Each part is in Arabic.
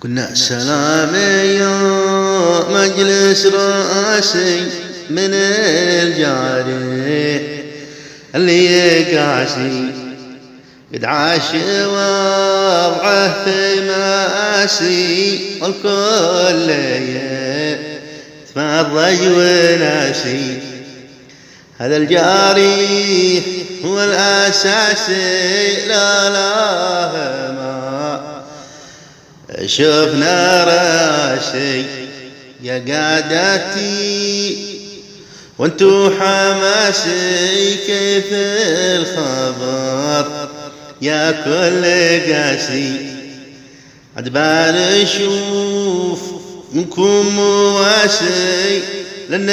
كنا سلام يا مجلس راسي من الجاري اللي يقاسي قد عاش وضعه في مآسي والكل يتفضج وناسي. هذا الجاري هو الأساسي، لا ما شفنا راسي يا قادتي وانتو حماسي. كيف الخبر يا كل قاسي، عدبال اشوف منكم مواسي، لان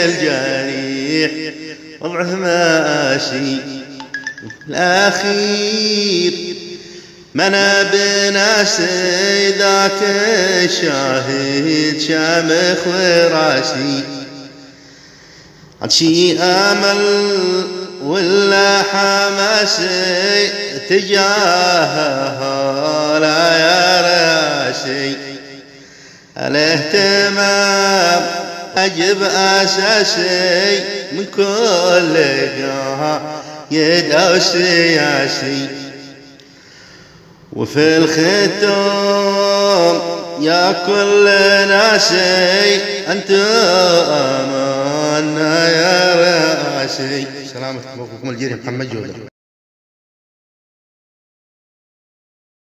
الجريح وضعه ماسي. الاخير منا بناسي ذاك الشاهد شامخ وراسي. عن شي امل ولا حماسي تجاهها لا يا راسي. الاهتمام اجب اساسي من كل قايد او سياسي. وفي الختام يا كل ناسي انت اماننا يا راسي. سلامتكم اخوكم الجيري محمد جودة.